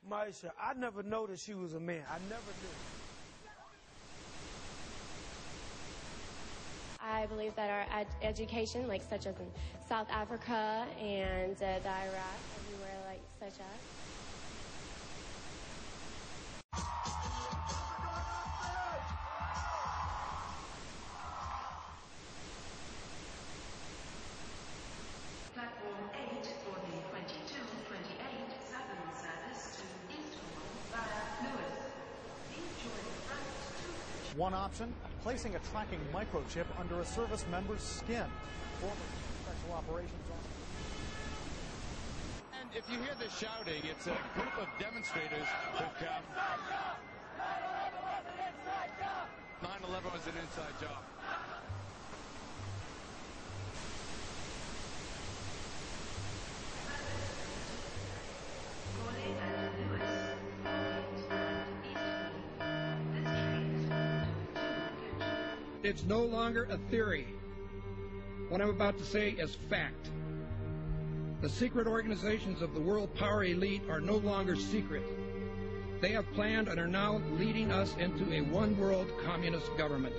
Maisha, I never noticed she was a man. I never knew. I believe that our education, like such as in South Africa and the Iraq, everywhere like such as. Platform 8 for the 22-28 Southern service to Eastbourne via Lewis. Please join the front to... One option, placing a tracking microchip under a service member's skin. Former Special Operations Officer. And if you hear the shouting, it's a group of demonstrators who come. 9/11 was an inside job. It's no longer a theory. What I'm about to say is fact. The secret organizations of the world power elite are no longer secret. They have planned and are now leading us into a one-world communist government.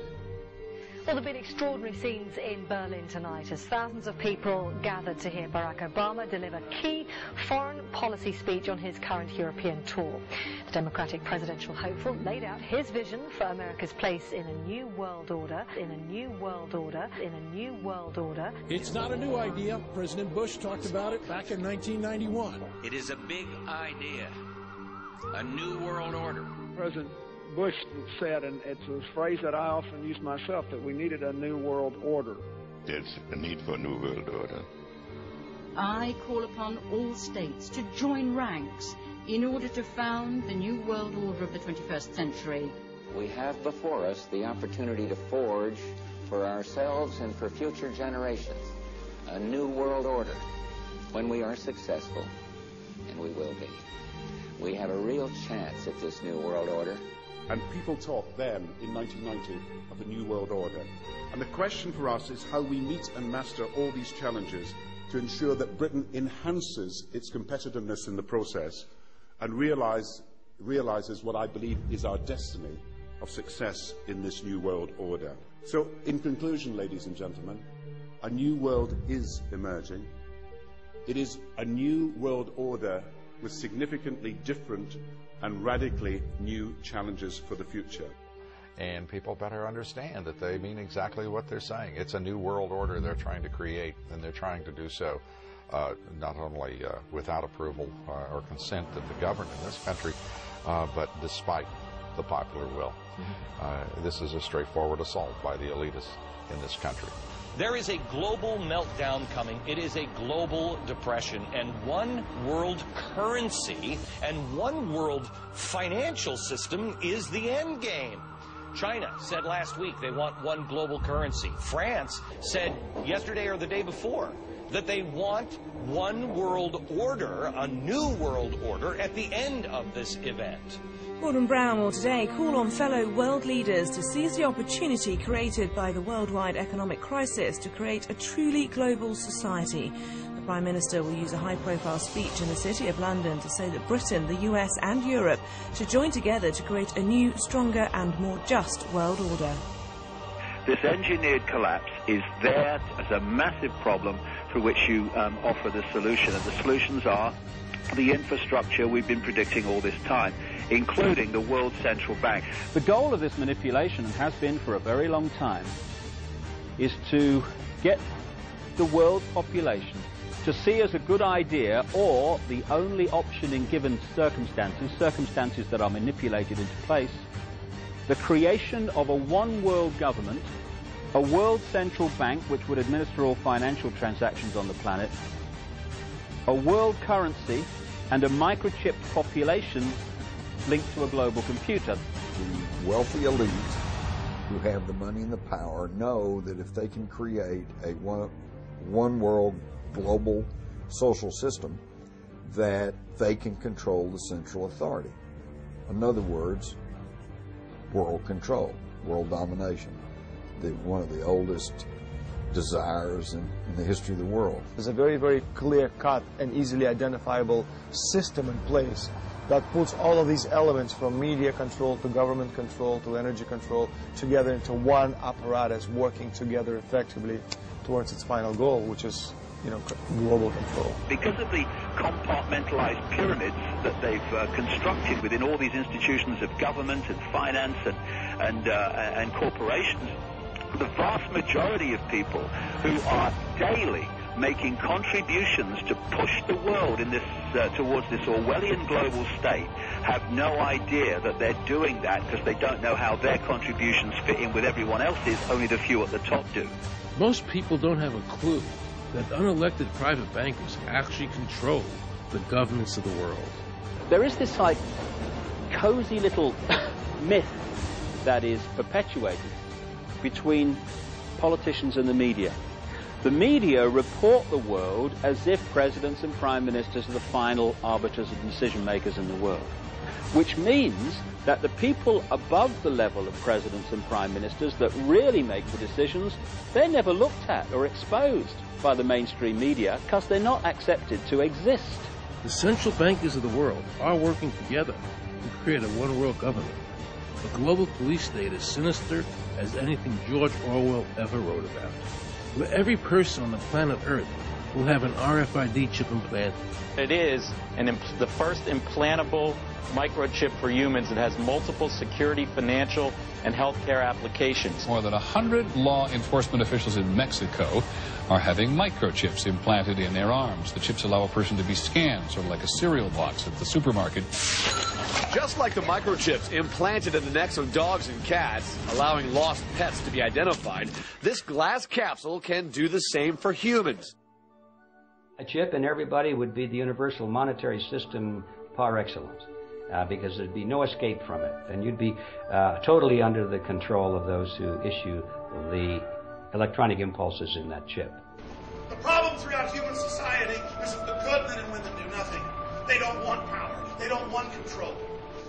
Well, there have been extraordinary scenes in Berlin tonight as thousands of people gathered to hear Barack Obama deliver key foreign policy speech on his current European tour. The Democratic presidential hopeful laid out his vision for America's place in a new world order, in a new world order, in a new world order. It's not a new idea. President Bush talked about it back in 1991. It is a big idea, a new world order. President Bush said, and it's a phrase that I often use myself, that we needed a new world order. There's a need for a new world order. I call upon all states to join ranks in order to found the new world order of the 21st century. We have before us the opportunity to forge for ourselves and for future generations a new world order. When we are successful, and we will be, we have a real chance at this new world order. And people talked then, in 1990, of a new world order. And the question for us is how we meet and master all these challenges to ensure that Britain enhances its competitiveness in the process and realizes what I believe is our destiny of success in this new world order. So, in conclusion, ladies and gentlemen, a new world is emerging. It is a new world order with significantly different and radically new challenges for the future. And people better understand that they mean exactly what they're saying. It's a new world order they're trying to create, and they're trying to do so not only without approval or consent of the governed in this country, but despite the popular will. This is a straightforward assault by the elitists in this country. There is a global meltdown coming. It is a global depression, and one world currency and one world financial system is the end game. China said last week they want one global currency. France said yesterday or the day before that they want one world order, a new world order, at the end of this event. Gordon Brown will today call on fellow world leaders to seize the opportunity created by the worldwide economic crisis to create a truly global society. The Prime Minister will use a high-profile speech in the City of London to say that Britain, the US and Europe should join together to create a new, stronger and more just world order. This engineered collapse is there as a massive problem for which you offer the solution, and the solutions are the infrastructure we've been predicting all this time, including the World Central Bank. The goal of this manipulation, and has been for a very long time, is to get the world population to see as a good idea, or the only option in given circumstances that are manipulated into place, the creation of a one-world government, a world central bank which would administer all financial transactions on the planet, a world currency, and a microchipped population linked to a global computer. The wealthy elite who have the money and the power know that if they can create a one world global social system, that they can control the central authority. In other words, world control, world domination. One of the oldest desires in the history of the world. There's a very, very clear-cut and easily identifiable system in place that puts all of these elements from media control to government control to energy control together into one apparatus working together effectively towards its final goal, which is, global control. Because of the compartmentalized pyramids that they've constructed within all these institutions of government and finance and corporations, the vast majority of people who are daily making contributions to push the world in this towards this Orwellian global state have no idea that they're doing that because they don't know how their contributions fit in with everyone else's. Only the few at the top do. Most people don't have a clue that unelected private bankers actually control the governments of the world. There is this cozy little myth that is perpetuated between politicians and the media. The media report the world as if presidents and prime ministers are the final arbiters and decision makers in the world, which means that the people above the level of presidents and prime ministers that really make the decisions, they're never looked at or exposed by the mainstream media because they're not accepted to exist. The central bankers of the world are working together to create a one-world government. A global police state as sinister as anything George Orwell ever wrote about, where every person on the planet Earth will have an RFID chip implanted. It is the first implantable microchip for humans that has multiple security, financial, and healthcare applications. More than 100 law enforcement officials in Mexico are having microchips implanted in their arms. The chips allow a person to be scanned, sort of like a cereal box at the supermarket. Just like the microchips implanted in the necks of dogs and cats, allowing lost pets to be identified, this glass capsule can do the same for humans. A chip in everybody would be the universal monetary system par excellence, because there'd be no escape from it. And you'd be totally under the control of those who issue the electronic impulses in that chip. The problem throughout human society is that the good men and women do nothing. They don't want power. They don't want control.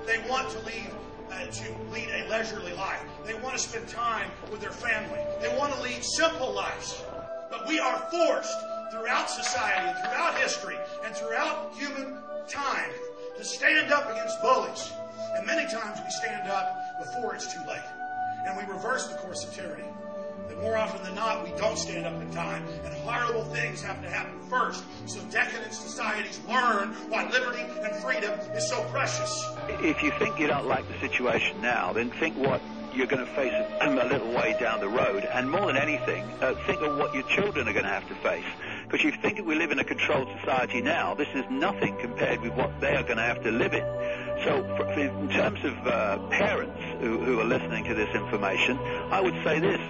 They want to lead a leisurely life. They want to spend time with their family. They want to lead simple lives. But we are forced throughout society, throughout history, and throughout human time to stand up against bullies. And many times we stand up before it's too late. And we reverse the course of tyranny. That more often than not, we don't stand up in time, and horrible things have to happen first. So decadent societies learn why liberty and freedom is so precious. If you think you don't like the situation now, then think what you're going to face a little way down the road. And more than anything, think of what your children are going to have to face. Because you think that we live in a controlled society now, this is nothing compared with what they are going to have to live in. So in terms of parents who are listening to this information, I would say this.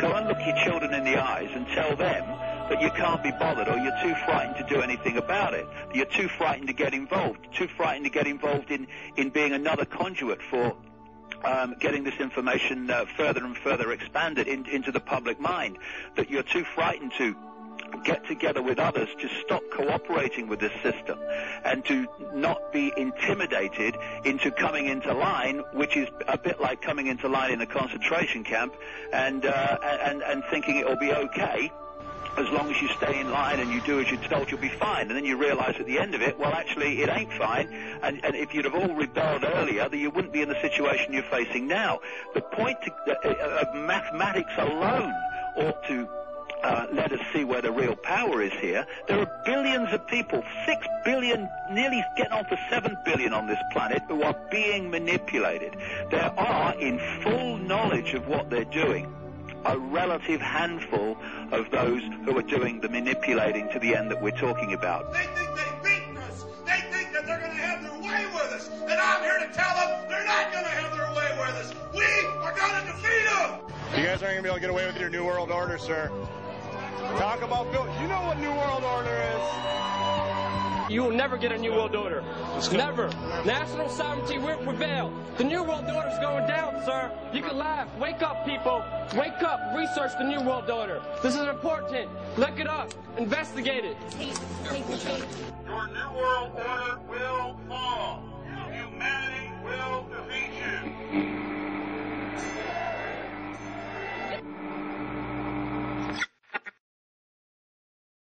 Go and look your children in the eyes and tell them that you can't be bothered, or you're too frightened to do anything about it. You're too frightened to get involved, too frightened to get involved in being another conduit for getting this information further and further expanded into the public mind, that you're too frightened to get together with others to stop cooperating with this system and to not be intimidated into coming into line, which is a bit like coming into line in a concentration camp and thinking it'll be okay. As long as you stay in line and you do as you're told, you'll be fine. And then you realize at the end of it, well, actually, it ain't fine. And if you'd have all rebelled earlier, then you wouldn't be in the situation you're facing now. The point of mathematics alone ought to let us see where the real power is here. There are billions of people, 6 billion, nearly getting on for 7 billion on this planet, who are being manipulated. There are, in full knowledge of what they're doing, a relative handful of those who are doing the manipulating to the end that we're talking about. They think they've beaten us. They think that they're going to have their way with us. And I'm here to tell them they're not going to have their way with us. We are going to defeat them. You guys aren't going to be able to get away with your New World Order, sir. Talk about Bill. You know what New World Order is. You will never get a New World Order. Never. National sovereignty will prevail. The New World Order is going down, sir. You can laugh. Wake up, people. Wake up. Research the New World Order. This is important. Look it up. Investigate it. Your New World Order will fall. Humanity will defeat you.